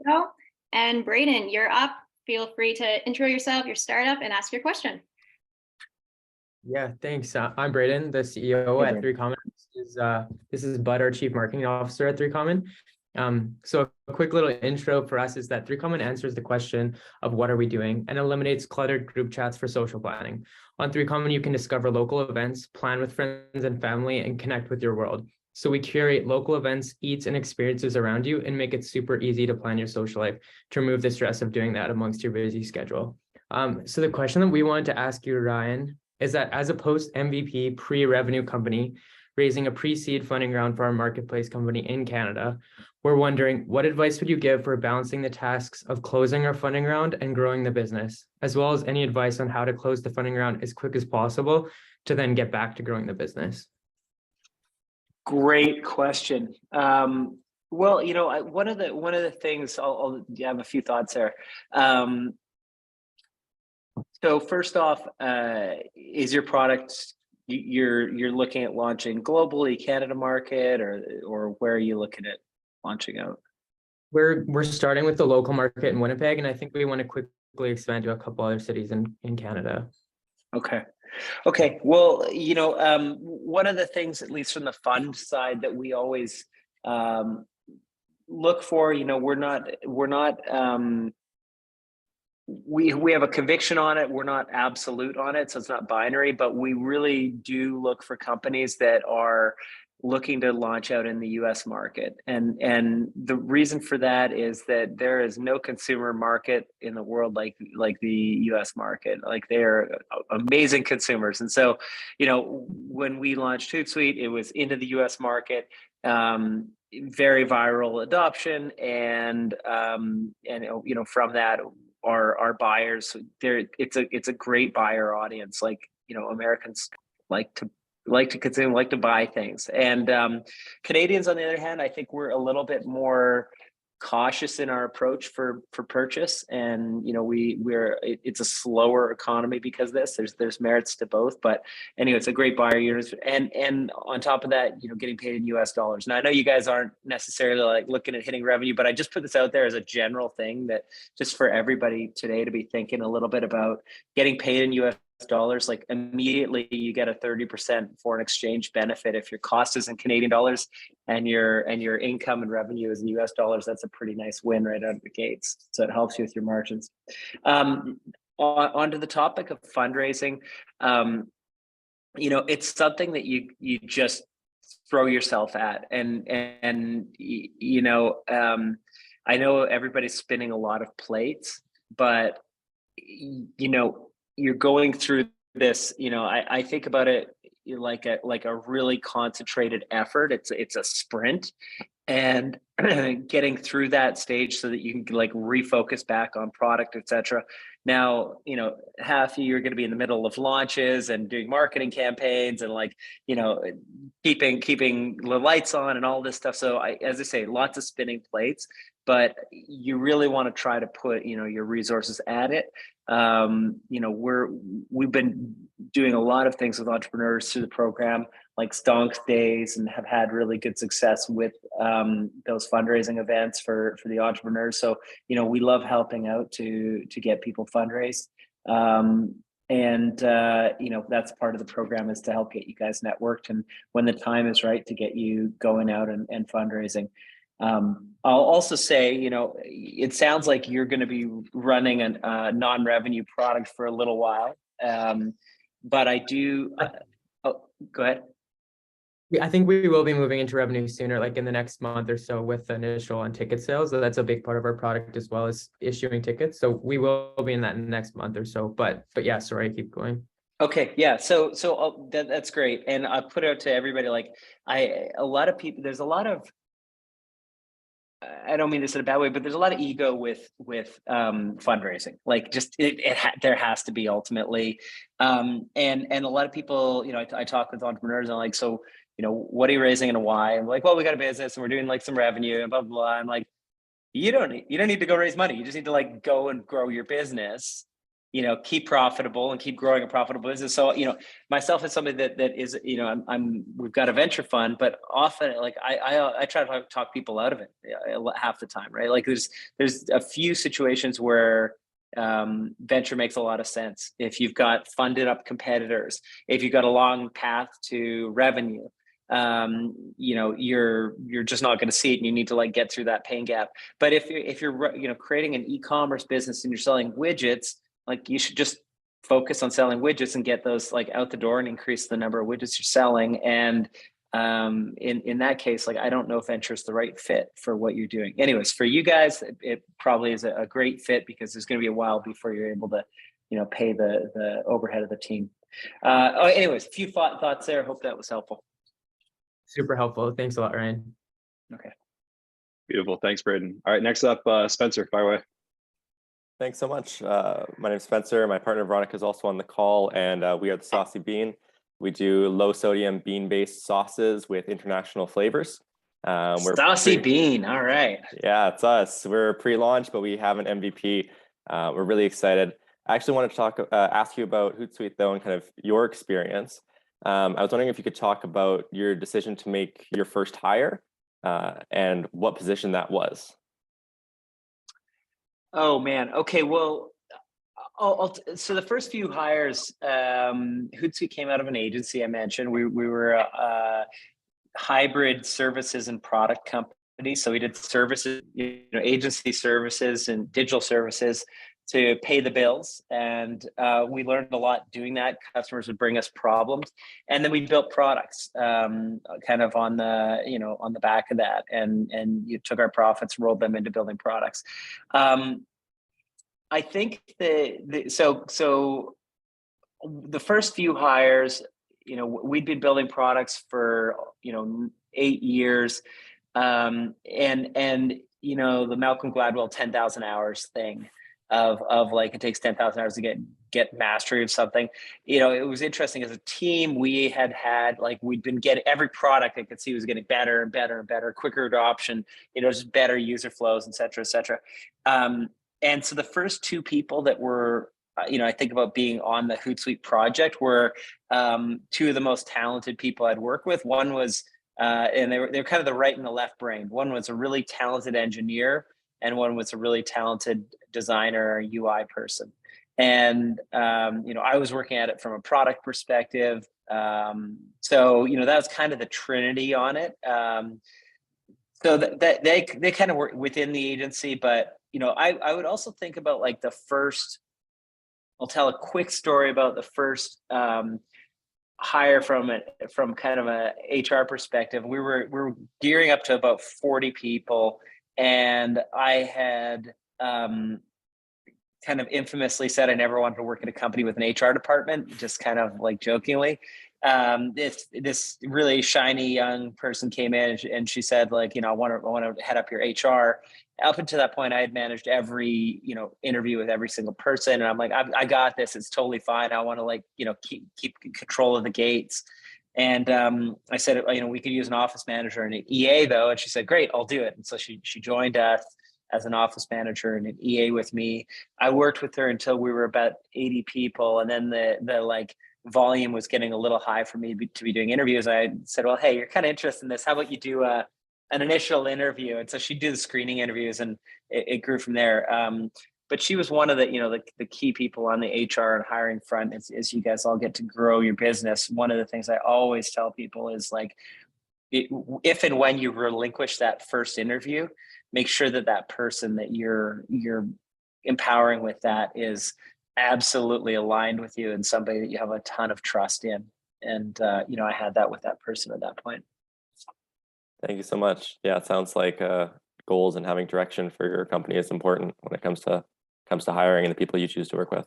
Go. And Braden, you're up. Feel free to intro yourself, your startup, and ask your question. Yeah, thanks. I'm Braden, the CEO Hey, at Brandon. Three Common. This is Bud, our Chief Marketing Officer at Three Common. So a quick little intro for us is that Three Common answers the question of what are we doing and eliminates cluttered group chats for social planning. On Three Common, you can discover local events, plan with friends and family, and connect with your world. So we curate local events, eats, and experiences around you and make it super easy to plan your social life to remove the stress of doing that amongst your busy schedule. So the question that we wanted to ask you, Ryan, is that as a post-MVP pre-revenue company raising a pre-seed funding round for our marketplace company in Canada, we're wondering what advice would you give for balancing the tasks of closing our funding round and growing the business, as well as any advice on how to close the funding round as quick as possible to then get back to growing the business? Great question. Well, one of the things I'll have a few thoughts there. So first off, is your product you're looking at launching globally, Canada market, or where are you looking at launching out? We're starting with the local market in Winnipeg, and I think we want to quickly expand to a couple other cities in Canada. Okay. Well, one of the things, at least from the fund side, that we always look for, we have a conviction on it. We're not absolute on it, so it's not binary, but we really do look for companies that are looking to launch out in the US market. And the reason for that is that there is no consumer market in the world like the US market. Like, they are amazing consumers. And so, when we launched Hootsuite, it was into the US market, very viral adoption. And from that, our buyers, it's a great buyer audience. Americans like to consume, like to buy things. And Canadians, on the other hand, I think we're a little bit more cautious in our approach for purchase. And it's a slower economy because of this. There's merits to both, but anyway, it's a great buyer unit. And on top of that, getting paid in US dollars. Now, I know you guys aren't necessarily like looking at hitting revenue, but I just put this out there as a general thing, that just for everybody today to be thinking a little bit about getting paid in US dollars. Like, immediately you get a 30% foreign exchange benefit if your cost is in Canadian dollars and your income and revenue is in US dollars. That's a pretty nice win right out of the gates. So it helps you with your margins. Onto the topic of fundraising, it's something that you just throw yourself at. I know everybody's spinning a lot of plates, but you're going through this, I think about it like a really concentrated effort. It's a sprint, and getting through that stage so that you can refocus back on product, etc. Now, half a year you're going to be in the middle of launches and doing marketing campaigns and keeping the lights on and all this stuff. So as I say, lots of spinning plates, but you really want to try to put, your resources at it. We've been doing a lot of things with entrepreneurs through the program, like Stonks Days, and have had really good success with those fundraising events for the entrepreneurs. So, we love helping out to get people fundraised. That's part of the program, is to help get you guys networked, and when the time is right, to get you going out and fundraising. I'll also say, it sounds like you're going to be running a non-revenue product for a little while. But I do, go ahead. I think we will be moving into revenue sooner, like in the next month or so, with the initial on ticket sales. So that's a big part of our product, as well as issuing tickets. So we will be in that next month or so. But yeah, sorry, keep going. Okay, yeah. So that's great, and I put out to everybody, a lot of people. There's a lot of, I don't mean this in a bad way, but there's a lot of ego with fundraising. There has to be, ultimately, and a lot of people. I talk with entrepreneurs, and I'm like, so what are you raising and why? I'm like, well, we got a business and we're doing some revenue and blah blah blah. I'm like, you don't need to go raise money. You just need to go and grow your business, keep profitable and keep growing a profitable business. So, myself as somebody that is, we've got a venture fund, but often like I try to talk people out of it half the time, right? Like there's a few situations where venture makes a lot of sense. If you've got funded up competitors, if you've got a long path to revenue, you're just not going to see it, and you need to like get through that pain gap. But if you're creating an e-commerce business and you're selling widgets, like you should just focus on selling widgets and get those like out the door and increase the number of widgets you're selling. And in that case, like I don't know if venture is the right fit for what you're doing. Anyways, for you guys, it probably is a great fit because there's going to be a while before you're able to, pay the overhead of the team. Anyways, a few thoughts there. Hope that was helpful. Super helpful. Thanks a lot, Ryan. Okay. Beautiful. Thanks, Braden. All right, next up, Spencer, fire away. Thanks so much. My name's Spencer. My partner Veronica is also on the call, and we are the Saucy Bean. We do low sodium bean-based sauces with international flavors. Saucy Bean. All right. Yeah, it's us. We're pre-launch, but we have an MVP. We're really excited. I actually want to ask you about Hootsuite though, and kind of your experience. I was wondering if you could talk about your decision to make your first hire and what position that was. Oh man. Okay. Well, so the first few hires, Hootsuite came out of an agency I mentioned. We were a hybrid services and product company. So we did services, agency services and digital services to pay the bills. And we learned a lot doing that. Customers would bring us problems. And then we built products kind of on the back of that. And you took our profits, rolled them into building products. I think so the first few hires, we'd been building products for, 8 years. And the Malcolm Gladwell 10,000 hours thing of like, it takes 10,000 hours to get mastery of something. It was interesting as a team, we had like, we'd been getting every product I could see was getting better and better and better, quicker adoption, just better user flows, et cetera, et cetera. And so the first two people that were, I think about being on the Hootsuite project were two of the most talented people I'd worked with. One was, and they were kind of the right and the left brain. One was a really talented engineer, and one was a really talented designer or UI person. And, I was working at it from a product perspective. So, that was kind of the trinity on it. So that they kind of were within the agency, but I would also think about like I'll tell a quick story about the first hire from kind of a HR perspective. We were gearing up to about 40 people, and I had kind of infamously said I never wanted to work at a company with an HR department, just kind of like jokingly. This really shiny young person came in and she said like, I want to head up your HR. Up until that point, I had managed every, interview with every single person. And I'm like, I got this. It's totally fine. I want to keep control of the gates. And I said, we could use an office manager and an EA though. And she said, great, I'll do it. And so she joined us as an office manager and an EA with me. I worked with her until we were about 80 people. And then the like volume was getting a little high for me to be doing interviews. I said, well, hey, you're kind of interested in this. How about you do an initial interview? And so she'd do the screening interviews, and it grew from there. But she was one of the, the key people on the HR and hiring front as you guys all get to grow your business. One of the things I always tell people is like, if and when you relinquish that first interview, make sure that person that you're empowering with that is absolutely aligned with you and somebody that you have a ton of trust in. And, I had that with that person at that point. Thank you so much. Yeah, it sounds like goals and having direction for your company is important when it comes to hiring and the people you choose to work with.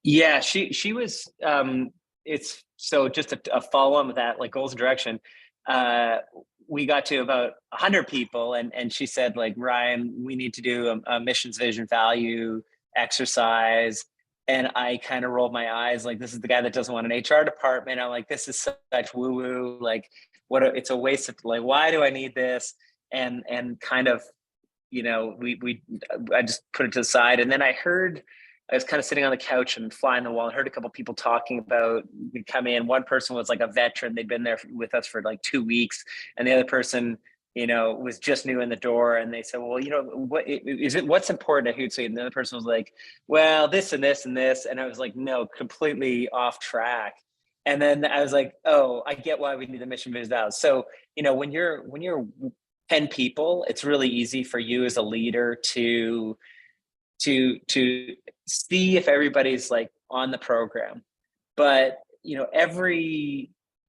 Yeah, she was. It's so just a follow on with that, like goals and direction. We got to about 100 people, and she said, like, Ryan, we need to do a missions, vision, value exercise. And I kind of rolled my eyes, like, this is the guy that doesn't want an HR department. I'm like, this is such woo woo. Like, it's a waste of, like, why do I need this? And kind of, I just put it to the side. And then I heard I was kind of sitting on the couch and fly on the wall. I heard a couple people talking about, we come in, one person was like a veteran. They'd been there with us for like 2 weeks. And the other person, was just new in the door. And they said, well, what's important at Hootsuite? And the other person was like, well, this and this and this. And I was like, no, completely off track. And then I was like, oh, I get why we need the mission, vision, values. So, when you're 10 people, it's really easy for you as a leader to see if everybody's like on the program. But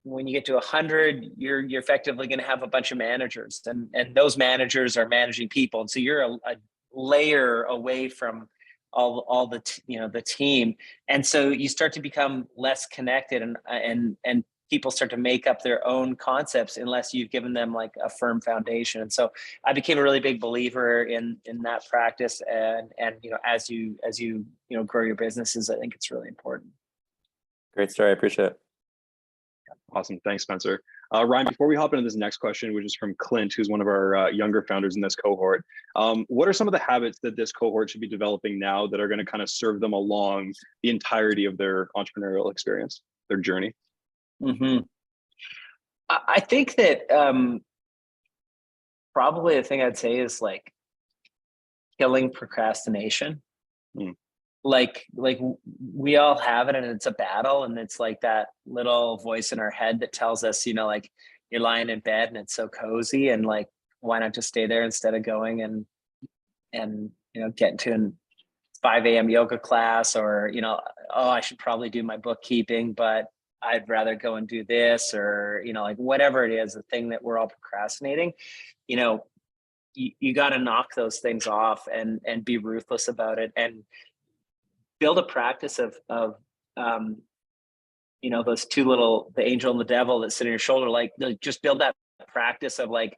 when you get to 100, you're effectively going to have a bunch of managers, and those managers are managing people, and so you're a layer away from all the team, and so you start to become less connected, and people start to make up their own concepts unless you've given them like a firm foundation. And so I became a really big believer in that practice. And as you grow your businesses, I think it's really important. Great story. I appreciate it. Awesome. Thanks, Spencer. Ryan, before we hop into this next question, which is from Clint, who's one of our younger founders in this cohort, what are some of the habits that this cohort should be developing now that are going to kind of serve them along the entirety of their entrepreneurial experience, their journey? Mm-hmm. I think that probably the thing I'd say is like killing procrastination. Like we all have it, and it's a battle, and it's like that little voice in our head that tells us, like you're lying in bed and it's so cozy, and like, why not just stay there instead of going and getting to a 5 a.m. yoga class, or oh, I should probably do my bookkeeping, but I'd rather go and do this, or like whatever it is, the thing that we're all procrastinating. You got to knock those things off and be ruthless about it, and build a practice of those two little, the angel and the devil that sit on your shoulder. Like just build that practice of like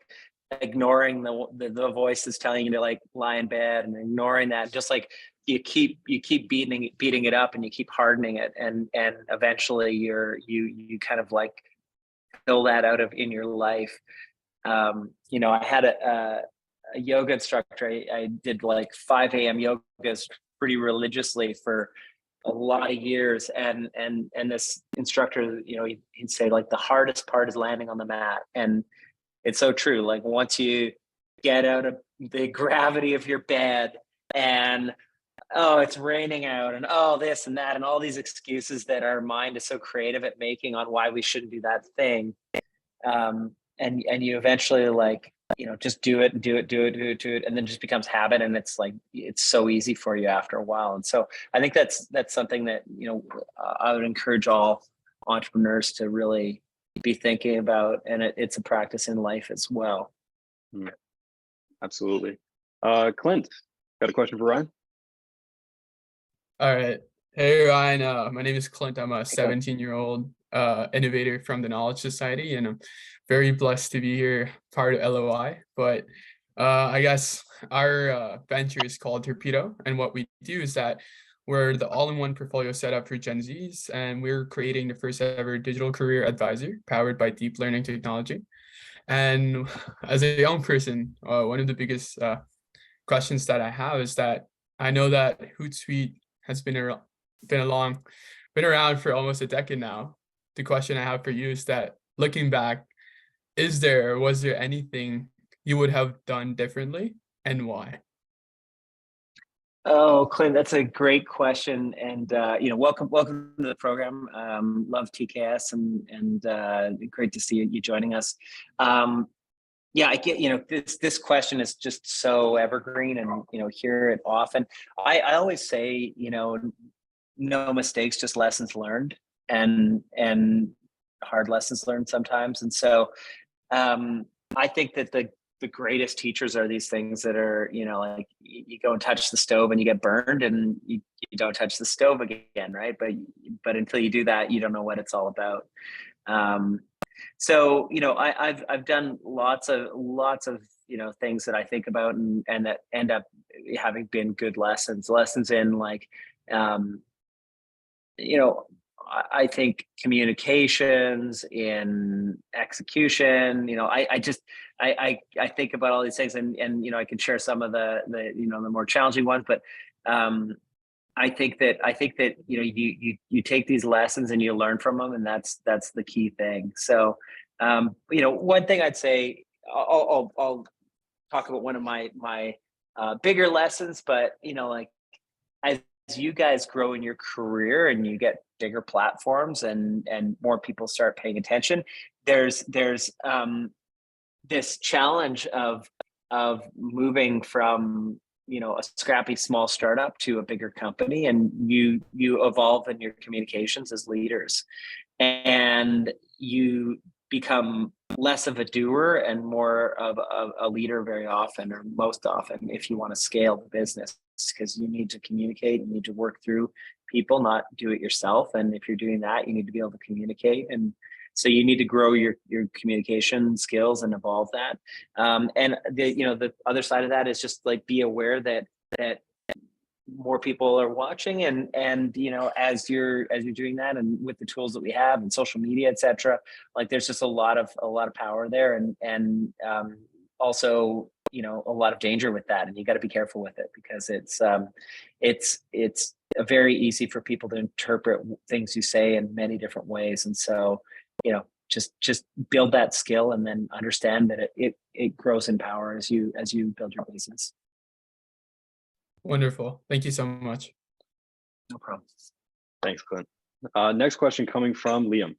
ignoring the voice that's telling you to like lie in bed, and ignoring that. Just like you keep beating it up, and you keep hardening it, and eventually you kind of like fill that out in your life. I had a yoga instructor. I did like 5 a.m. yogas pretty religiously for a lot of years, and this instructor, he'd say like the hardest part is landing on the mat, and it's so true. Like once you get out of the gravity of your bed, and oh, it's raining out, and oh, this and that, and all these excuses that our mind is so creative at making on why we shouldn't do that thing, and you eventually like just do it, and then it just becomes habit, and it's like it's so easy for you after a while. And so I think that's something that I would encourage all entrepreneurs to really be thinking about, and it's a practice in life as well. Absolutely. Clint, got a question for Ryan? All right. Hey, Ryan. My name is Clint. I'm a 17-year-old innovator from the Knowledge Society, and I'm very blessed to be here, part of LOI. But I guess our venture is called Torpedo, and what we do is that we're the all-in-one portfolio setup for Gen Zs, and we're creating the first ever digital career advisor powered by deep learning technology. And as a young person, one of the biggest questions that I have is that I know that Hootsuite has been around for almost a decade now. The question I have for you is that, looking back, was there anything you would have done differently, and why? Oh, Clint, that's a great question, and welcome to the program. Love TKS, and great to see you joining us. Yeah, I get this question is just so evergreen, and hear it often. I always say no mistakes, just lessons learned, and hard lessons learned sometimes. And so I think that the greatest teachers are these things that are, like you go and touch the stove and you get burned, and you don't touch the stove again, right? But until you do that, you don't know what it's all about. So I've done lots of things that I think about, and that end up having been good lessons in like I think communications, in execution. I think about all these things, and I can share some of the more challenging ones, but I think that you take these lessons and you learn from them, and that's the key thing. So one thing I'd say, I'll talk about one of my bigger lessons, but like as you guys grow in your career and you get bigger platforms and more people start paying attention, there's this challenge of moving from a scrappy small startup to a bigger company, and you evolve in your communications as leaders, and you become less of a doer and more of a leader very often, or most often, if you want to scale the business, because you need to communicate, you need to work through people, not do it yourself. And if you're doing that, you need to be able to communicate, and so you need to grow your communication skills and evolve that. And the other side of that is just like, be aware that more people are watching, and as you're doing that, and with the tools that we have and social media, etc., like there's just a lot of power there, and also a lot of danger with that, and you got to be careful with it, because it's very easy for people to interpret things you say in many different ways. And so just build that skill, and then understand that it grows in power as you build your business. Wonderful. Thank you so much. No problem. Thanks, Clint. Next question coming from Liam.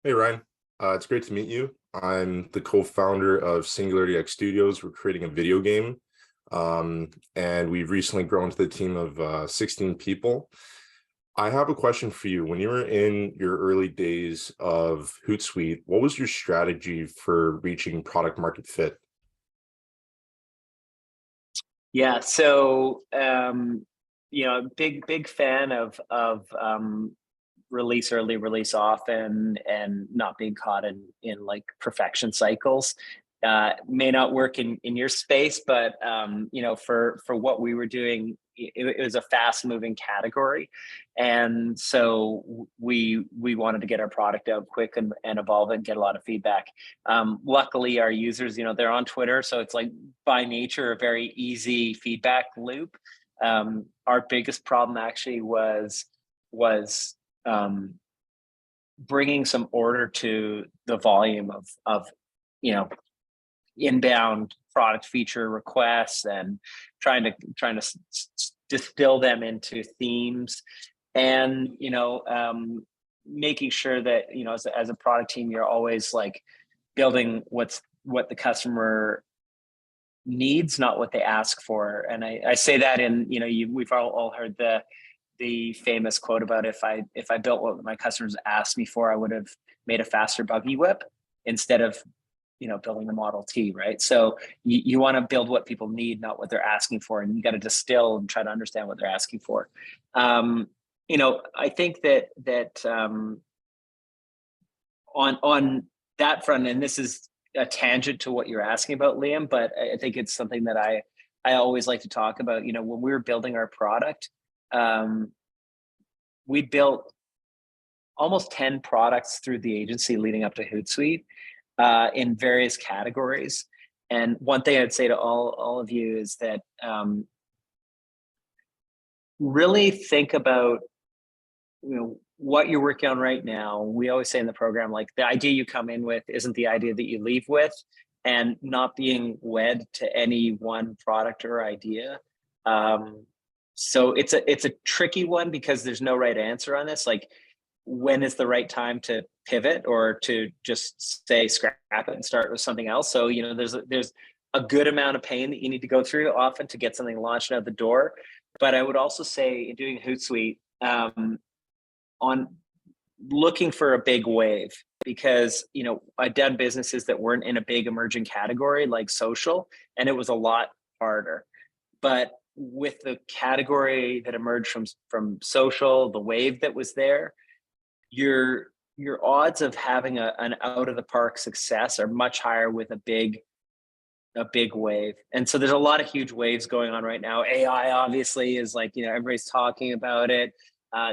Hey, Ryan. It's great to meet you. I'm the co-founder of Singularity X Studios. We're creating a video game, and we've recently grown to the team of 16 people. I have a question for you. When you were in your early days of Hootsuite, what was your strategy for reaching product market fit? Yeah, so big fan of release early, release often, and not being caught in like perfection cycles. May not work in your space, but for what we were doing, it was a fast moving category, and so we wanted to get our product out quick and evolve it and get a lot of feedback. Luckily, our users, they're on Twitter, so it's like by nature a very easy feedback loop. Our biggest problem actually was bringing some order to the volume of inbound product feature requests, and trying to distill them into themes, and making sure that as a product team, you're always like building what the customer needs, not what they ask for. And I say that in we've all heard the famous quote about, if I built what my customers asked me for, I would have made a faster buggy whip instead of building a Model T, right? So you want to build what people need, not what they're asking for, and you got to distill and try to understand what they're asking for. I think that on that front, and this is a tangent to what you're asking about, Liam, but I think it's something that I always like to talk about. When we were building our product, we built almost 10 products through the agency leading up to Hootsuite, in various categories. And one thing I'd say to all of you is that really think about what you're working on right now. We always say in the program, like, the idea you come in with isn't the idea that you leave with, and not being wed to any one product or idea. So it's a tricky one, because there's no right answer on this. Like, when is the right time to pivot, or to just say scrap it and start with something else? So there's a good amount of pain that you need to go through often to get something launched out the door. But I would also say, in doing Hootsuite, on looking for a big wave, because I'd done businesses that weren't in a big emerging category like social, and it was a lot harder. But with the category that emerged from social, the wave that was there, your odds of having an out of the park success are much higher with a big wave. And so there's a lot of huge waves going on right now. AI obviously is like, everybody's talking about it.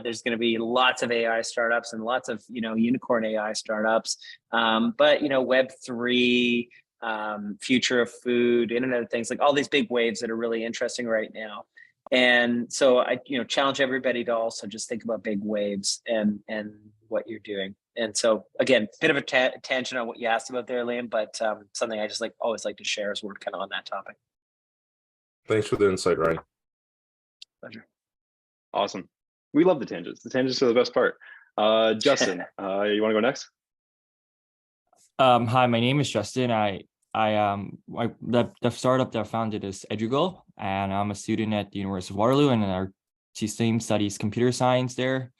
There's going to be lots of AI startups and lots of unicorn AI startups. But Web3, future of food, Internet of Things, like all these big waves that are really interesting right now. And so I, challenge everybody to also just think about big waves and what you're doing. And so again, bit of a tangent on what you asked about there, Liam, but something I just always like to share as we're kind of on that topic. Thanks for the insight, Ryan. Pleasure. Awesome. We love the tangents. The tangents are the best part. Justin, you want to go next? Hi, my name is Justin. The startup that I founded is Edugo, and I'm a student at the University of Waterloo, and our team studies computer science there.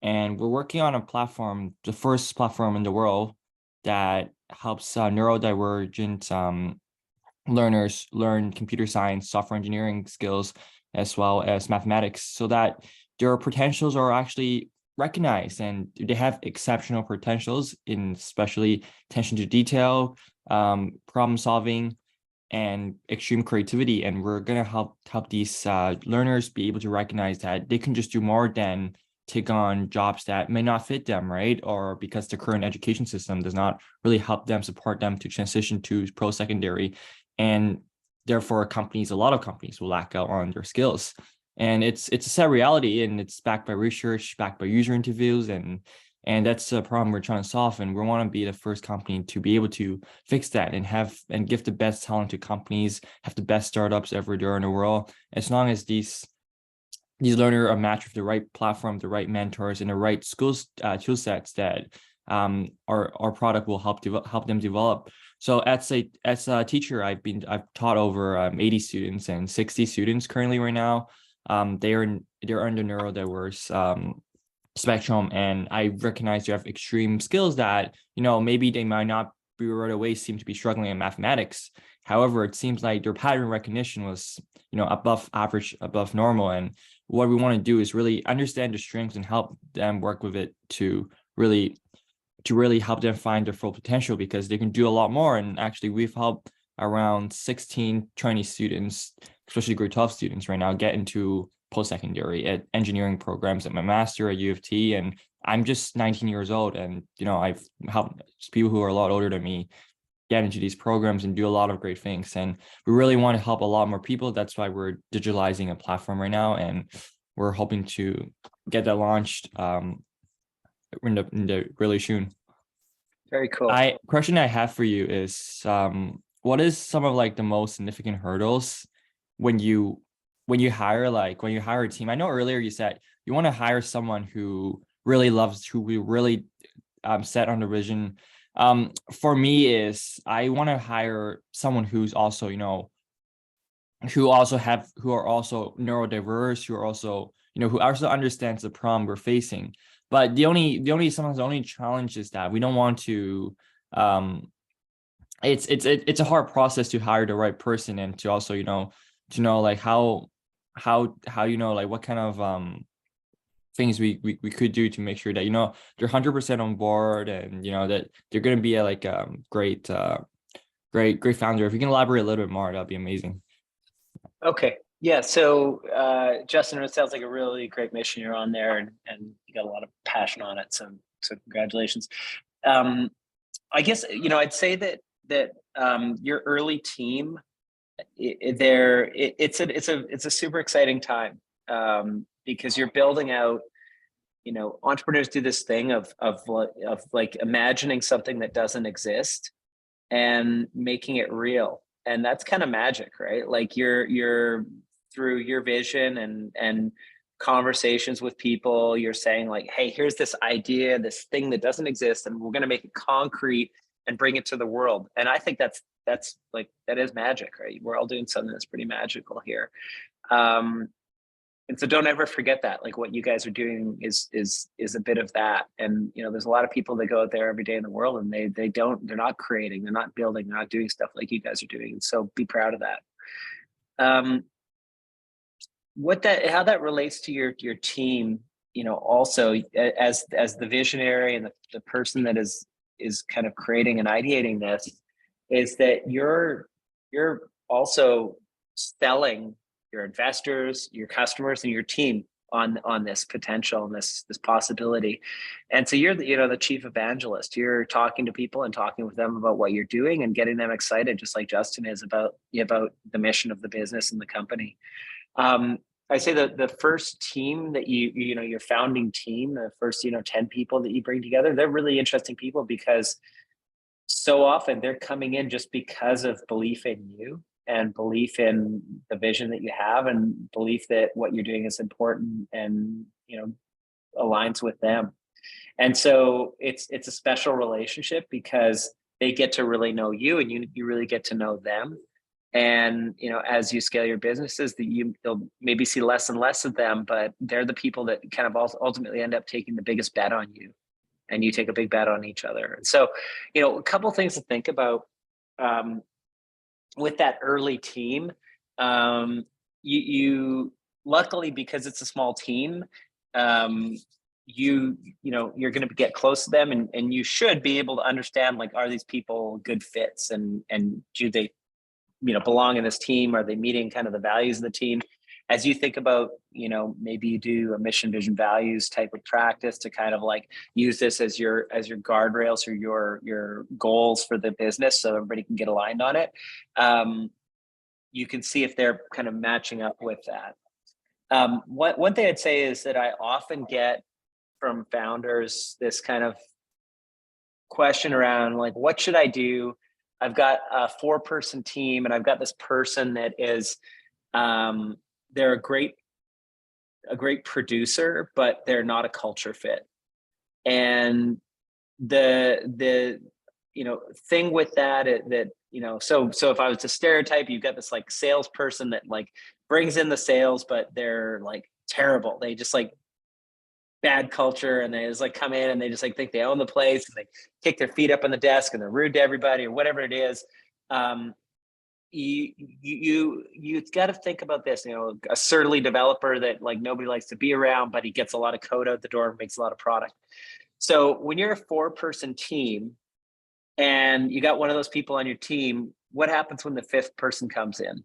And we're working on a platform, the first platform in the world that helps neurodivergent learners learn computer science, software engineering skills, as well as mathematics, so that their potentials are actually recognized, and they have exceptional potentials in especially attention to detail, problem solving, and extreme creativity. And we're going to help these learners be able to recognize that they can just do more than take on jobs that may not fit them, right? Or because the current education system does not really help them, support them to transition to post-secondary. And therefore, a lot of companies will lack out on their skills. And it's a sad reality, and it's backed by research, backed by user interviews, and that's a problem we're trying to solve. And we want to be the first company to be able to fix that and give the best talent to companies, have the best startups ever there in the world. As long as these learners are matched with the right platform, the right mentors, and the right skills, tool sets that our product will help them develop. So as a teacher, I've taught over 80 students and 60 students currently right now. They're under neurodiverse spectrum, and I recognize you have extreme skills that maybe they might not be right away seem to be struggling in mathematics. However, it seems like their pattern recognition was above average, above normal. And what we want to do is really understand the strengths and help them work with it to really help them find their full potential, because they can do a lot more. And actually, we've helped around 16 Chinese students, especially grade 12 students right now, get into post-secondary at engineering programs at my master at U of T. And I'm just 19 years old, and I've helped people who are a lot older than me get into these programs and do a lot of great things. And we really want to help a lot more people. That's why we're digitalizing a platform right now, and we're hoping to get that launched in the really soon. Very cool. Question I have for you is, what is some of the most significant hurdles when you hire a team? I know earlier you said you want to hire someone who really set on the vision. For me, is I want to hire someone who's also who are also neurodiverse, who also understands the problem we're facing. But sometimes the only challenge is that we don't want to. It's a hard process to hire the right person, and to also to know how what kind of things we could do to make sure that they're 100% on board, and that they're going to be a great founder. If you can elaborate a little bit more, that'd be amazing. Okay. Yeah. So Justin, it sounds like a really great mission you're on there, and you got a lot of passion on it. So congratulations. I guess I'd say that your early team, it's a super exciting time, because you're building out. Entrepreneurs do this thing of imagining something that doesn't exist and making it real, and that's kind of magic, right? Like you're through your vision and conversations with people, you're saying like, hey, here's this idea, this thing that doesn't exist, and we're going to make it concrete and bring it to the world. And I think that is magic, right? We're all doing something that's pretty magical here. And so don't ever forget that, like what you guys are doing is a bit of that. And there's a lot of people that go out there every day in the world, and they're not creating, they're not building, they're not doing stuff like you guys are doing. And so be proud of that. How that relates to your team, also as the visionary and the person that is kind of creating and ideating this, is that you're also selling your investors, your customers, and your team on this potential and this possibility. And so you're the chief evangelist. You're talking to people and talking with them about what you're doing and getting them excited, just like Justin is about the mission of the business and the company. I say the first team that your founding team, the first 10 people that you bring together, they're really interesting people because so often they're coming in just because of belief in you and belief in the vision that you have and belief that what you're doing is important and aligns with them. And so it's a special relationship because they get to really know you and you really get to know them. And as you scale your businesses, you'll maybe see less and less of them, but they're the people that kind of ultimately end up taking the biggest bet on you, and you take a big bet on each other. And so, a couple of things to think about with that early team. You luckily, because it's a small team, you're going to get close to them, and you should be able to understand, like, are these people good fits, and do they belong in this team? Are they meeting kind of the values of the team? As you think about, maybe you do a mission, vision, values type of practice to kind of like use this as your guardrails or your goals for the business, so everybody can get aligned on it. You can see if they're kind of matching up with that. One thing I'd say is that I often get from founders this kind of question around, like, what should I do? I've got a 4-person team, and I've got this person that is, they're a great producer, but they're not a culture fit. And the thing with that, so if I was to stereotype, you've got this like salesperson that like brings in the sales, but they're like terrible. They just like bad culture, and they just like come in and they just like think they own the place, and they kick their feet up on the desk and they're rude to everybody or whatever it is. You've got to think about this, a surly developer that like nobody likes to be around, but he gets a lot of code out the door and makes a lot of product. So when you're a 4-person team and you got one of those people on your team, what happens when the 5th person comes in?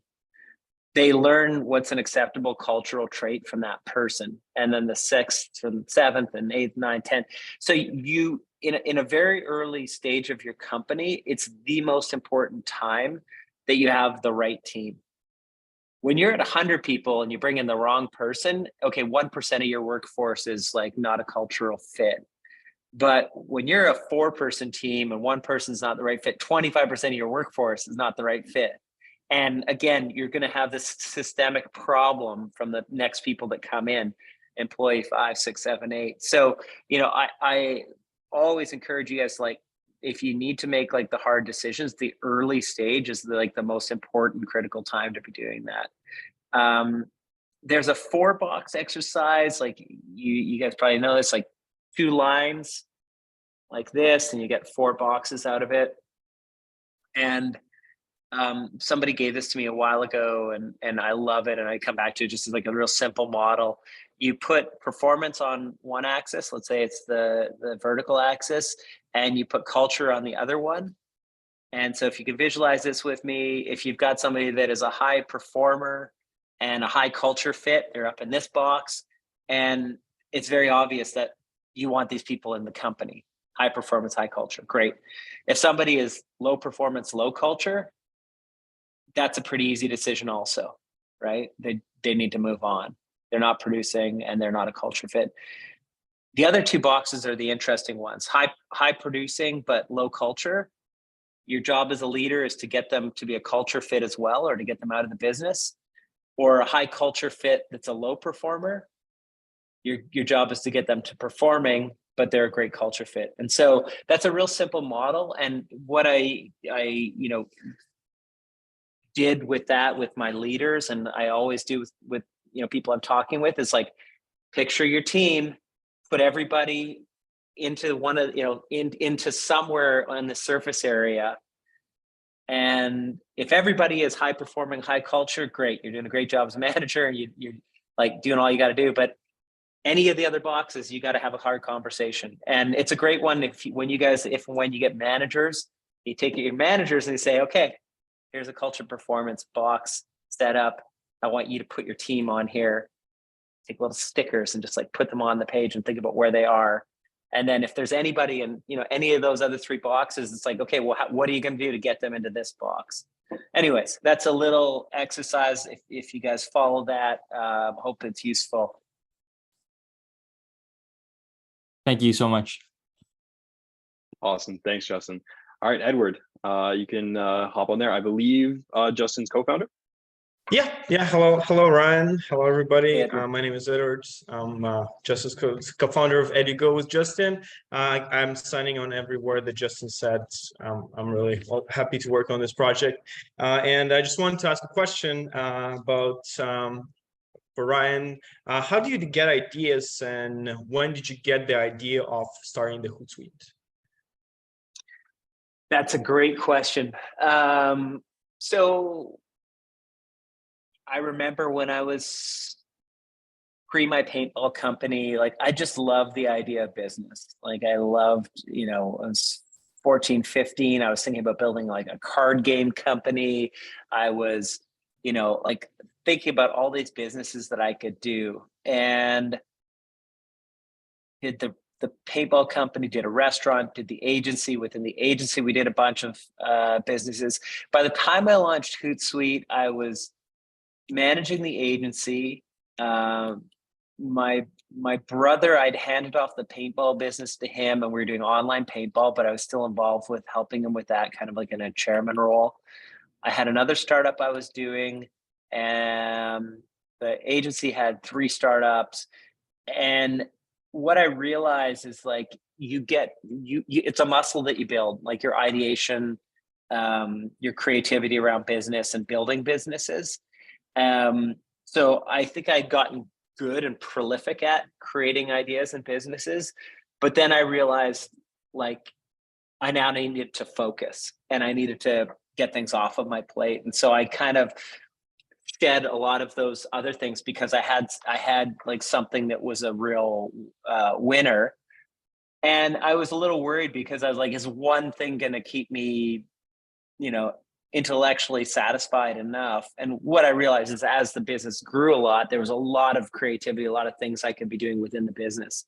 They learn what's an acceptable cultural trait from that person. And then the 6th and 7th and 8th, 9th, 10th. So you, in a very early stage of your company, it's the most important time that you have the right team. When you're at 100 people and you bring in the wrong person, okay, 1% of your workforce is like not a cultural fit. But when you're a 4-person team and one person's not the right fit, 25% of your workforce is not the right fit. And again, you're going to have this systemic problem from the next people that come in, employee 5, 6, 7, 8. So, I always encourage you guys, like, if you need to make like the hard decisions, the early stage is the most important critical time to be doing that. There's a 4-box exercise. Like you guys probably know this, like 2 lines like this, and you get 4 boxes out of it. And somebody gave this to me a while ago, and I love it. And I come back to it just as like a real simple model. You put performance on one axis, let's say it's the vertical axis, and you put culture on the other one. And so if you can visualize this with me, if you've got somebody that is a high performer and a high culture fit, they're up in this box. And it's very obvious that you want these people in the company. High performance, high culture, great. If somebody is low performance, low culture, that's a pretty easy decision also, right? They need to move on. They're not producing and they're not a culture fit. The other 2 boxes are the interesting ones. High producing, but low culture. Your job as a leader is to get them to be a culture fit as well, or to get them out of the business. Or a high culture fit that's a low performer. Your job is to get them to performing, but they're a great culture fit. And so that's a real simple model. And what I did with that with my leaders, and I always do with people I'm talking with, is like, picture your team, put everybody into one of into somewhere on the surface area. And if everybody is high performing, high culture, great, you're doing a great job as a manager, and you're like doing all you got to do. But any of the other boxes, you got to have a hard conversation. And it's a great one when you get managers, you take your managers and you say, okay, here's a culture performance box set up. I want you to put your team on here. Take little stickers and just like put them on the page and think about where they are. And then if there's anybody in any of those other 3 boxes, it's like, okay, well, what are you going to do to get them into this box? anyways, that's a little exercise. If you guys follow that, hope it's useful. Thank you so much. Awesome. Thanks, Justin. All right, Edward, you can hop on there. I believe Justin's co-founder. Yeah. Hello, Ryan. Hello, everybody. Hey, Edward. My name is Edward. I'm Justin's co-founder of EduGo with Justin. I'm signing on every word that Justin said. I'm really happy to work on this project. And I just wanted to ask a question about for Ryan. How do you get ideas, and when did you get the idea of starting the Hootsuite? That's a great question. So I remember when I was my paintball company, like I just loved the idea of business. Like I loved, I was 14, 15. I was thinking about building like a card game company. I was, like thinking about all these businesses that I could do. And did the paintball company, did a restaurant, did the agency. Within the agency, we did a bunch of businesses. By the time I launched Hootsuite, I was managing the agency. My brother, I'd handed off the paintball business to him, and we were doing online paintball, but I was still involved with helping him with that, kind of like in a chairman role. I had another startup I was doing, and the agency had 3 startups. And what I realized is like it's a muscle that you build, like your ideation, your creativity around business and building businesses. So I think I'd gotten good and prolific at creating ideas and businesses, but then I realized like I now needed to focus and I needed to get things off of my plate. And so I kind of shed a lot of those other things because I had like something that was a real winner. And I was a little worried because I was like, is one thing going to keep me, intellectually satisfied enough? And what I realized is as the business grew a lot, there was a lot of creativity, a lot of things I could be doing within the business.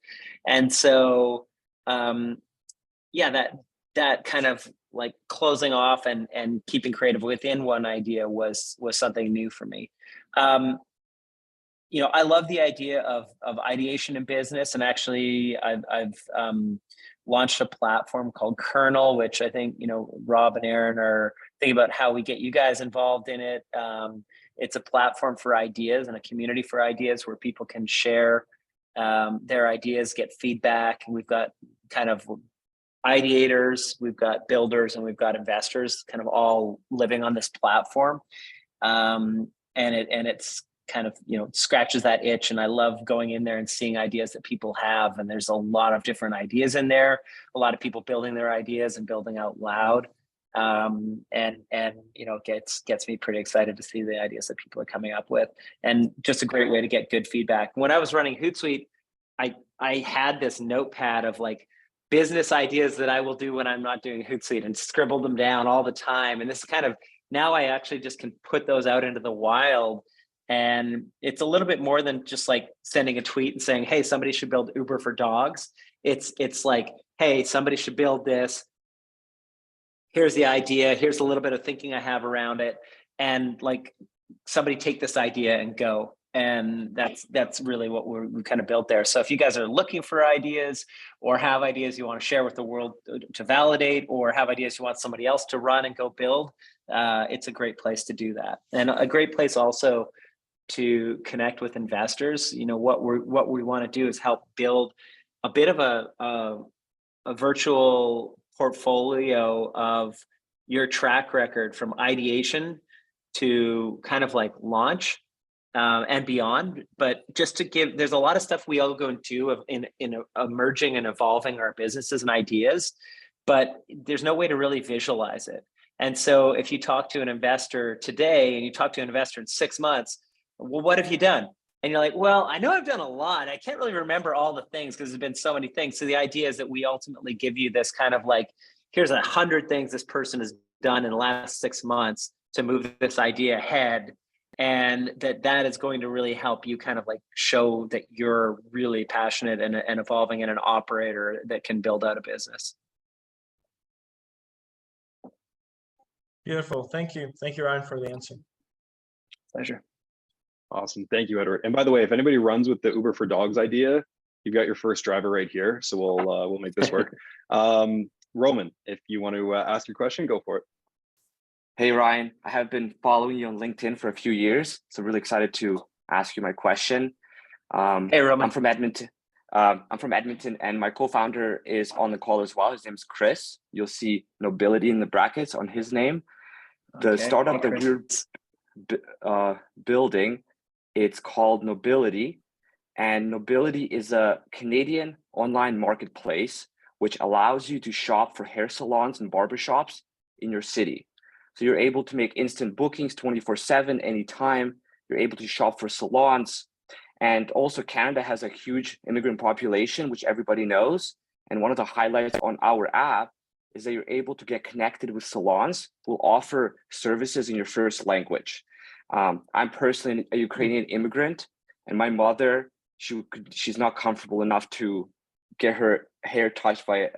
And so, that kind of like closing off and keeping creative within one idea was something new for me. I love the idea of ideation in business, and actually I've launched a platform called Kernel, which I think, Rob and Aaron are thinking about how we get you guys involved in it. It's a platform for ideas and a community for ideas where people can share their ideas, get feedback. And we've got kind of ideators, we've got builders, and we've got investors kind of all living on this platform. And it's kind of, scratches that itch. And I love going in there and seeing ideas that people have. And there's a lot of different ideas in there, a lot of people building their ideas and building out loud. Gets me pretty excited to see the ideas that people are coming up with, and just a great way to get good feedback. When I was running Hootsuite, I had this notepad of like business ideas that I will do when I'm not doing Hootsuite, and scribbled them down all the time. And this kind of, now I actually just can put those out into the wild. And it's a little bit more than just like sending a tweet and saying, hey, somebody should build Uber for dogs. It's like, hey, somebody should build this. Here's the idea. Here's a little bit of thinking I have around it. And like, somebody take this idea and go. And that's really what we kind of built there. So if you guys are looking for ideas, or have ideas you want to share with the world to validate, or have ideas you want somebody else to run and go build, it's a great place to do that. And a great place also to connect with investors. What we want to do is help build a bit of a virtual portfolio of your track record from ideation to kind of like launch and beyond. But just to give, there's a lot of stuff we all go and do in emerging and evolving our businesses and ideas, but there's no way to really visualize it. And so if you talk to an investor today and you talk to an investor in 6 months, well, what have you done? And you're like, well, I know I've done a lot. I can't really remember all the things because there's been so many things. So the idea is that we ultimately give you this kind of like, here's 100 things this person has done in the last 6 months to move this idea ahead. And that is going to really help you kind of like show that you're really passionate and evolving and an operator that can build out a business. Beautiful. Thank you. Thank you, Ryan, for the answer. Pleasure. Awesome. Thank you, Edward. And by the way, if anybody runs with the Uber for Dogs idea, you've got your first driver right here. So we'll make this work. Roman, if you want to ask your question, go for it. Hey, Ryan, I have been following you on LinkedIn for a few years, so really excited to ask you my question. Hey, Roman. I'm from Edmonton. And my co-founder is on the call as well. His name's Chris. You'll see Nobility in the brackets on his name. The startup that we're building, it's called Nobility. And Nobility is a Canadian online marketplace which allows you to shop for hair salons and barbershops in your city. So you're able to make instant bookings 24/7, anytime. You're able to shop for salons. And also Canada has a huge immigrant population, which everybody knows. And one of the highlights on our app is that you're able to get connected with salons who will offer services in your first language. I'm personally a Ukrainian immigrant, and my mother, she's not comfortable enough to get her hair touched by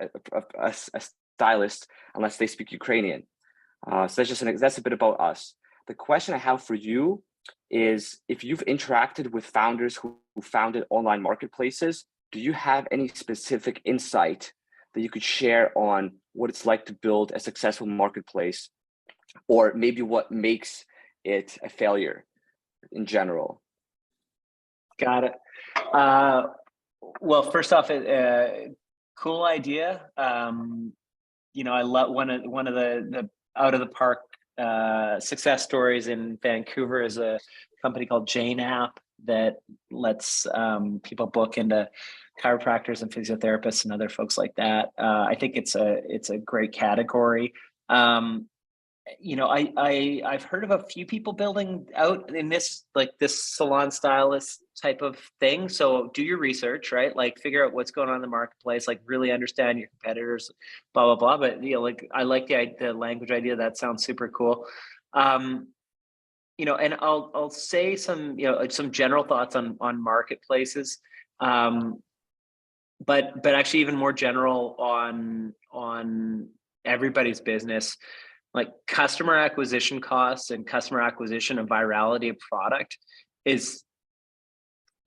a stylist unless they speak Ukrainian. So that's a bit about us. The question I have for you is, if you've interacted with founders who founded online marketplaces, do you have any specific insight that you could share on what it's like to build a successful marketplace, or maybe what makes it a failure in general? Got it. Well, first off, cool idea. I love one of the out of the park success stories in Vancouver is a company called Jane App that lets people book into chiropractors and physiotherapists and other folks like that. I think it's a great category. I've heard of a few people building out in this salon stylist type of thing. So do your research, right? Like figure out what's going on in the marketplace, like really understand your competitors, blah, blah, blah. But I like the language idea. That sounds super cool. And I'll say some general thoughts on marketplaces. But actually even more general on everybody's business. Like customer acquisition costs and customer acquisition and virality of product is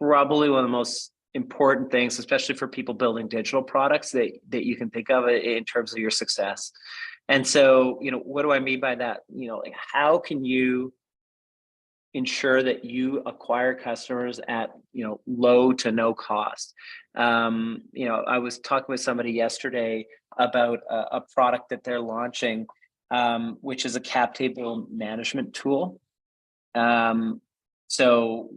probably one of the most important things, especially for people building digital products that you can think of in terms of your success. And so, what do I mean by that? How can you ensure that you acquire customers at, low to no cost? I was talking with somebody yesterday about a product that they're launching, which is a cap table management tool. So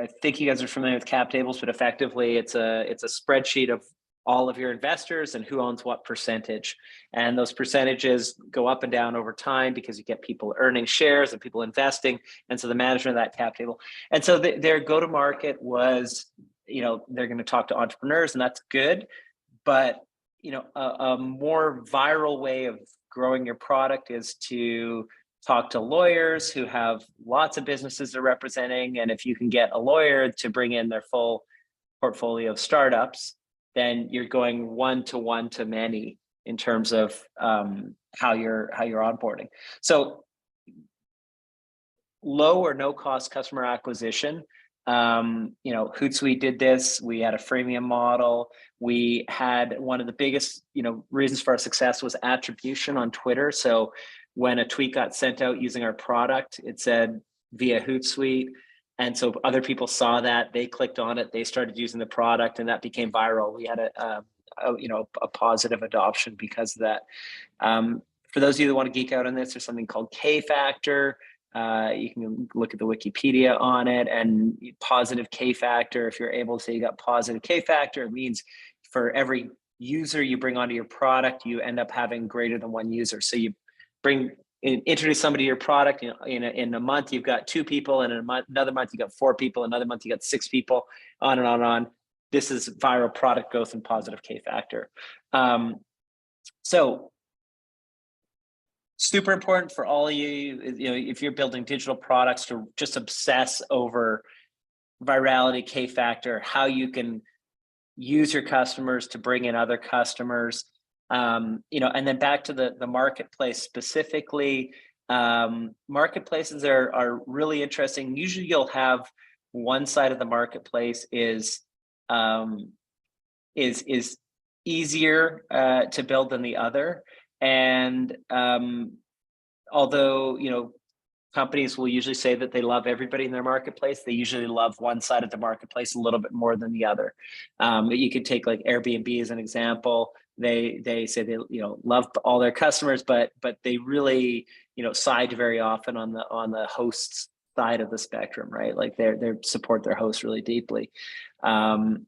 I think you guys are familiar with cap tables, but effectively it's a spreadsheet of all of your investors and who owns what percentage. And those percentages go up and down over time because you get people earning shares and people investing. And so the management of that cap table. And so their go-to-market was, they're going to talk to entrepreneurs, and that's good. But, a more viral way of growing your product is to talk to lawyers who have lots of businesses they're representing. And if you can get a lawyer to bring in their full portfolio of startups, then you're going one to many in terms of how you're onboarding. So low or no cost customer acquisition. Hootsuite did this. We had a freemium model. We had one of the biggest, reasons for our success was attribution on Twitter. So when a tweet got sent out using our product, it said via Hootsuite. And so other people saw that, they clicked on it, they started using the product, and that became viral. We had a positive adoption because of that. For those of you that want to geek out on this, there's something called K factor. You can look at the Wikipedia on it, and positive K factor. If you're able to say you got positive K factor, it means for every user you bring onto your product, you end up having greater than one user. So you introduce somebody to your product, in a month you've got 2 people, and in another month you got 4 people, another month you got 6 people, on and on and on. This is viral product growth and positive K factor. So super important for all of you, if you're building digital products, to just obsess over virality, K factor, how you can use your customers to bring in other customers. And then back to the marketplace specifically, marketplaces are really interesting. Usually you'll have one side of the marketplace is easier to build than the other. And although, companies will usually say that they love everybody in their marketplace, they usually love one side of the marketplace a little bit more than the other. You could take like Airbnb as an example. They say they love all their customers, but they really side very often on the hosts side of the spectrum, right? Like they support their hosts really deeply. And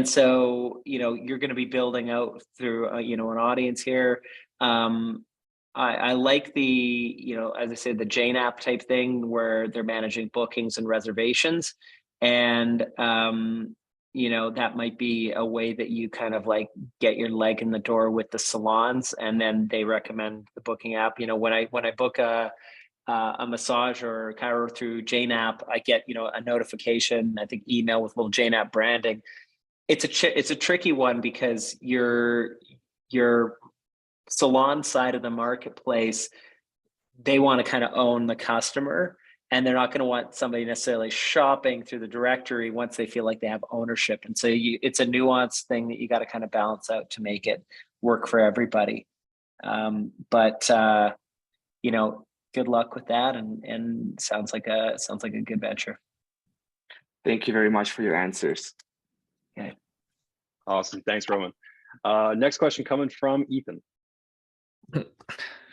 so you're going to be building out through an audience here. I like the, as I said, the Jane app type thing where they're managing bookings and reservations. And, that might be a way that you kind of like get your leg in the door with the salons, and then they recommend the booking app. When I book a massage or chiro through Jane app, I get, a notification, I think email with little Jane app branding. It's a tricky one because your salon side of the marketplace, they want to kind of own the customer, and they're not going to want somebody necessarily shopping through the directory once they feel like they have ownership. And so it's a nuanced thing that you got to kind of balance out to make it work for everybody. But good luck with that, and sounds like a good venture. Thank you very much for your answers. Okay. Awesome. Thanks, Roman. Next question coming from Ethan.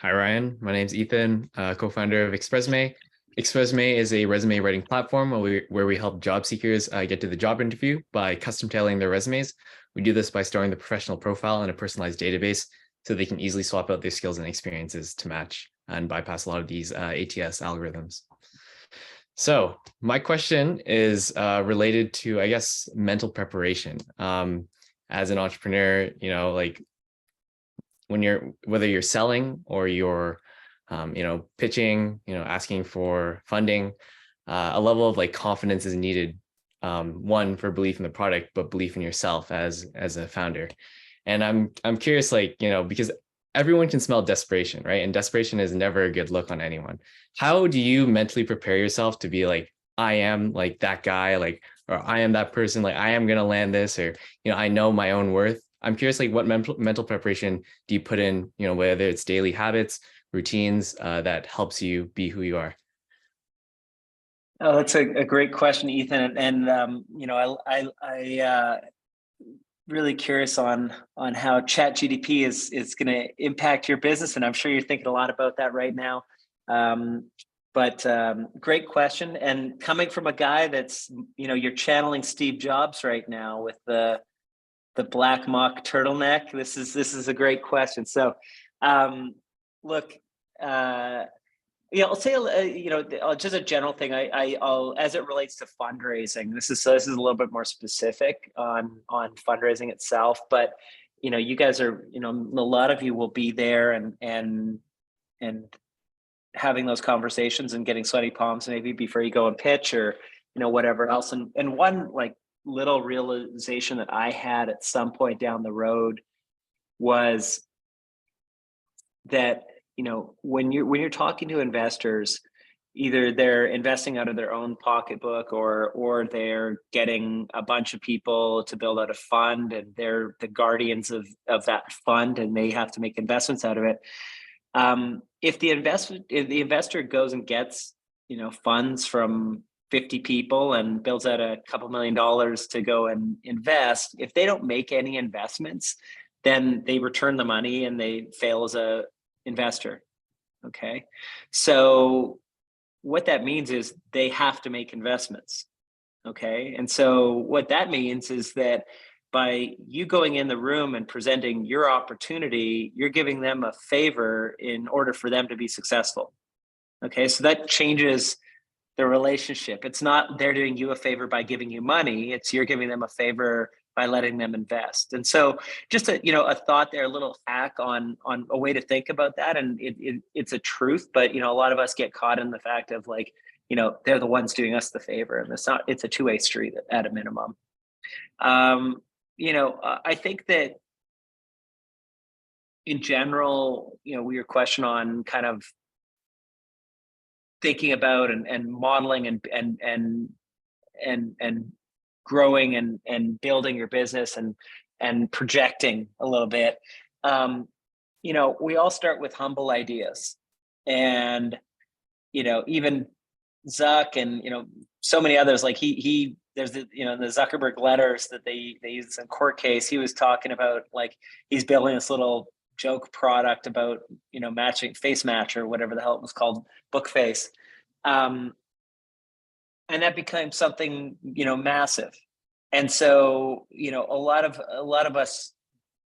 Hi, Ryan. My name is Ethan, co-founder of Expressme. Expressme is a resume writing platform where we help job seekers get to the job interview by custom tailoring their resumes. We do this by storing the professional profile in a personalized database so they can easily swap out their skills and experiences to match and bypass a lot of these ATS algorithms. So my question is related to, I guess, mental preparation. As an entrepreneur, like whether you're selling or you're pitching, asking for funding, a level of like confidence is needed. One, for belief in the product, but belief in yourself as a founder. And I'm curious, because everyone can smell desperation, right? And desperation is never a good look on anyone. How do you mentally prepare yourself to be like, I am like that guy, or I am that person, I am going to land this, or, I know my own worth. I'm curious, what mental preparation do you put in, whether it's daily habits, routines that helps you be who you are? Oh, that's a great question, Ethan. And I really curious on how ChatGPT is going to impact your business, and I'm sure you're thinking a lot about that right now. But great question. And coming from a guy that's, you're channeling Steve Jobs right now with the black mock turtleneck. This is a great question. So, look, I'll say, just a general thing. I'll as it relates to fundraising. This is a little bit more specific on fundraising itself. But you guys are, a lot of you will be there and having those conversations and getting sweaty palms maybe before you go and pitch or whatever else. And one little realization that I had at some point down the road was that when you're talking to investors, either they're investing out of their own pocketbook or they're getting a bunch of people to build out a fund and they're the guardians of that fund and they have to make investments out of it. If the investor goes and gets funds from 50 people and builds out a couple $1 million to go and invest, if they don't make any investments, then they return the money and they fail as a investor. Okay. So what that means is they have to make investments. Okay. And so what that means is that by you going in the room and presenting your opportunity, you're giving them a favor in order for them to be successful. Okay. So that changes the relationship. It's not they're doing you a favor by giving you money. It's you're giving them a favor by letting them invest. And so just a thought there, a little hack on a way to think about that. And it's a truth, but a lot of us get caught in the fact of they're the ones doing us the favor. And it's a two-way street at a minimum. I think that in general, your question on kind of thinking about and modeling and growing and building your business and projecting a little bit. We all start with humble ideas, and even Zuck and so many others, like there's the the Zuckerberg letters that they use in court case. He was talking about like he's building this little joke product about matching face match or whatever the hell it was called, book face, and that became something massive. And so a lot of us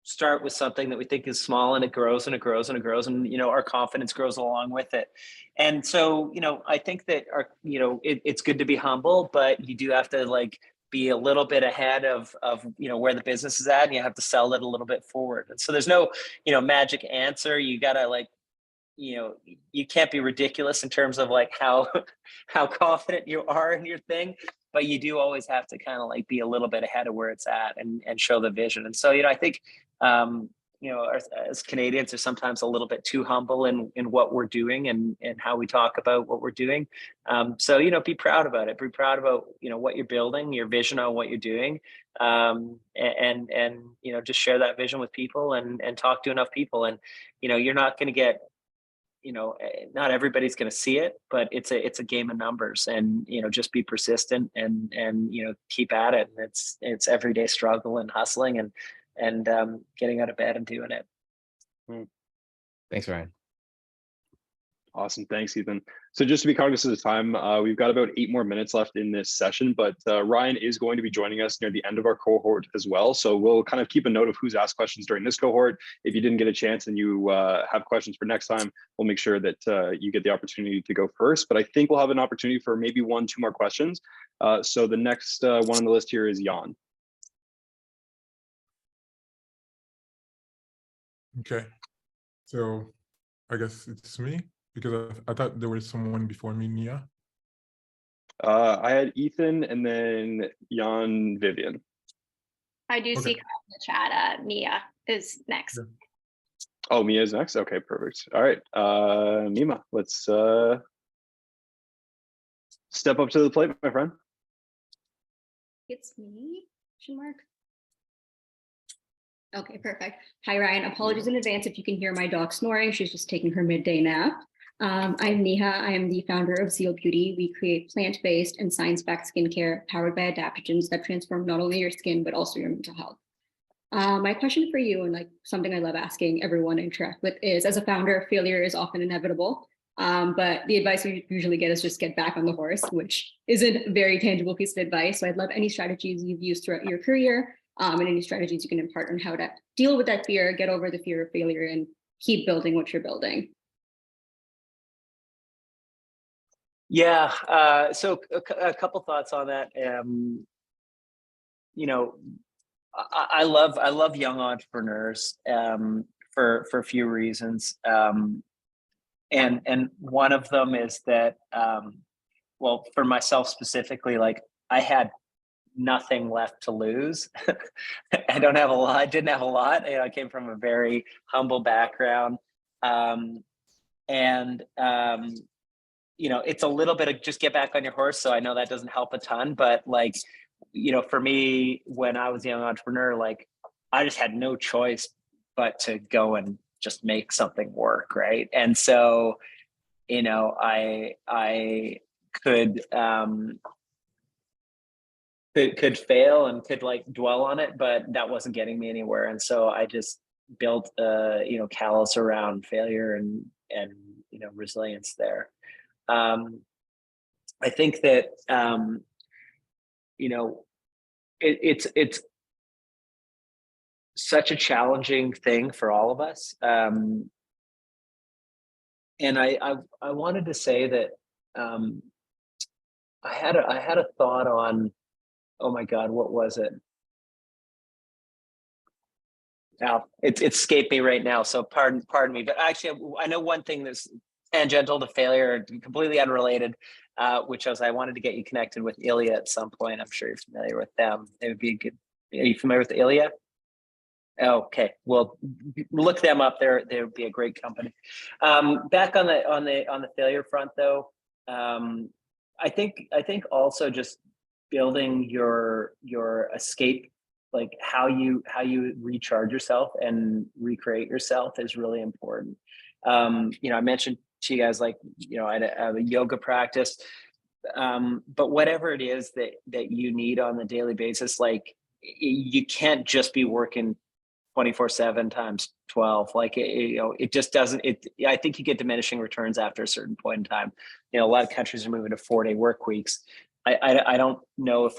start with something that we think is small, and it grows and it grows and it grows, and our confidence grows along with it. And so I think that it's good to be humble, but you do have to like be a little bit ahead of where the business is at, and you have to sell it a little bit forward. And so there's no magic answer. You gotta like you can't be ridiculous in terms of like how confident you are in your thing, but you do always have to kind of like be a little bit ahead of where it's at and show the vision. And so I think as Canadians are sometimes a little bit too humble in what we're doing and how we talk about what we're doing. So be proud about it. Be proud about what you're building, your vision on what you're doing, and just share that vision with people and talk to enough people. And you're not going to get not everybody's going to see it, but it's a game of numbers, and just be persistent and keep at it. And it's everyday struggle and hustling and getting out of bed and doing it. Thanks, Ryan. Awesome. Thanks, Ethan. So just to be cognizant of time, we've got about 8 more minutes left in this session, but Ryan is going to be joining us near the end of our cohort as well. So we'll kind of keep a note of who's asked questions during this cohort. If you didn't get a chance and you have questions for next time, we'll make sure that you get the opportunity to go first. But I think we'll have an opportunity for maybe 1-2 more questions. So the next one on the list here is Jan. Okay, so I guess it's me, because I thought there was someone before me, Nia. I had Ethan and then Jan Vivian. I do see Okay. in the chat, Mia is next. Yeah. Oh, Mia's next. Okay, perfect. All right, Mima, let's step up to the plate, my friend. It's me, question mark. Okay, perfect. Hi, Ryan. Apologies in advance if you can hear my dog snoring. She's just taking her midday nap. I'm Neha. I am the founder of Zeal Beauty. We create plant-based and science-backed skincare powered by adaptogens that transform not only your skin, but also your mental health. My question for you, and like something I love asking everyone I interact with, is as a founder, failure is often inevitable. But the advice we usually get is just get back on the horse, which isn't a very tangible piece of advice. So I'd love any strategies you've used throughout your career, and any strategies you can impart on how to deal with that fear, get over the fear of failure, and keep building what you're building. Yeah. So a couple thoughts on that. I love young entrepreneurs for a few reasons. And one of them is that, well, for myself specifically, like I had nothing left to lose. I didn't have a lot. I came from a very humble background. It's a little bit of just get back on your horse. So I know that doesn't help a ton, but like, for me, when I was a young entrepreneur, like I just had no choice but to go and just make something work. Right. And so, I could fail and could like dwell on it, but that wasn't getting me anywhere. And so I just built callous around failure and resilience there. I think that it's such a challenging thing for all of us. And I wanted to say that I had a thought on, oh my God, what was it? Now it's escaped me right now, so pardon me. But actually, I know one thing that's tangential to failure, completely unrelated, which was I wanted to get you connected with Ilya at some point. I'm sure you're familiar with them. It would be good. Are you familiar with Ilya? Okay, well, look them up. They would be a great company. Back on the failure front, though, I think also just building your escape, like how you recharge yourself and recreate yourself, is really important. I mentioned to you guys, like, I have a yoga practice, but whatever it is that you need on the daily basis, like, you can't just be working 24/7 times 12. Like, it just doesn't, I think you get diminishing returns after a certain point in time. A lot of countries are moving to 4-day work weeks. I don't know if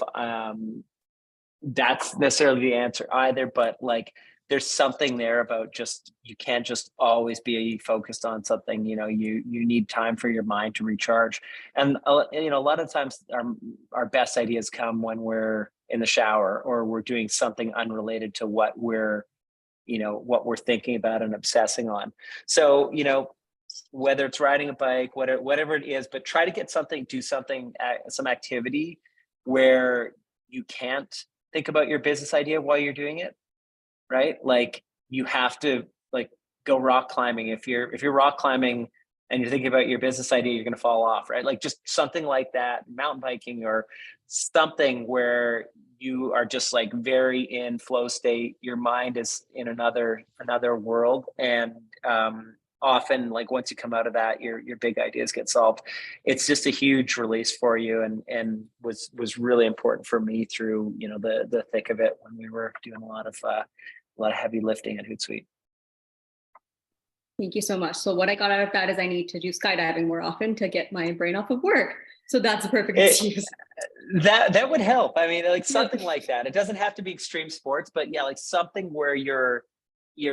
that's necessarily the answer either, but like, there's something there about just, you can't just always be focused on something. You need time for your mind to recharge. And a lot of times our best ideas come when we're in the shower, or we're doing something unrelated to what we're thinking about and obsessing on. So, whether it's riding a bike, whatever it is, but try to do something, some activity where you can't think about your business idea while you're doing it, right? Like, you have to, like, go rock climbing. If you're rock climbing and you're thinking about your business idea, you're going to fall off, right? Like, just something like that, mountain biking or something where you are just like very in flow state. Your mind is in another world. And often, like, once you come out of that, your big ideas get solved. It's just a huge release for you, and was really important for me through, the thick of it, when we were doing a lot of heavy lifting at Hootsuite. Thank you so much. So what I got out of that is I need to do skydiving more often to get my brain off of work. So that's a perfect excuse. That would help. I mean, like, something like that. It doesn't have to be extreme sports, but yeah, like something where you're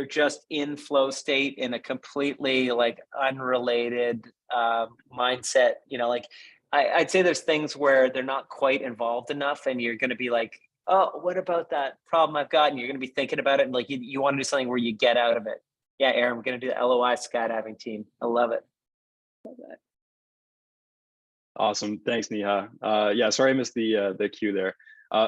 just in flow state in a completely, like, unrelated mindset. Like, I'd say there's things where they're not quite involved enough, and you're going to be like, oh, what about that problem I've got? And you're going to be thinking about it, and like, you want to do something where you get out of it. Yeah, Aaron, we're going to do the LOI skydiving team. I love it. Love that. Awesome. Thanks, Neha. Yeah, sorry I missed the cue there.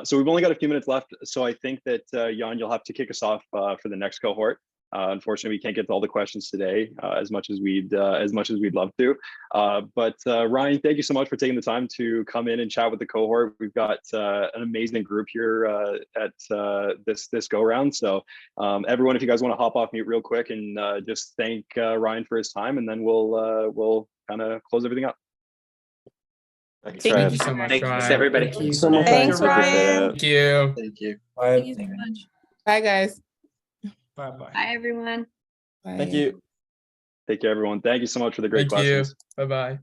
So we've only got a few minutes left. So I think that Jan, you'll have to kick us off for the next cohort. Unfortunately, we can't get to all the questions today, as much as we'd love to. But Ryan, thank you so much for taking the time to come in and chat with the cohort. We've got an amazing group here at this go round. So everyone, if you guys want to hop off mute real quick and just thank Ryan for his time, and then we'll kind of close everything up. Thanks, Thank Ryan. you so much, Thanks, Ryan. everybody. Thank you so much. Thanks, Ryan. Thank you. Thank you. Thank you so much. Bye, guys. Bye-bye. Bye, everyone. Bye. Thank you. Take care, everyone. Thank you so much for the great questions. Bye-bye.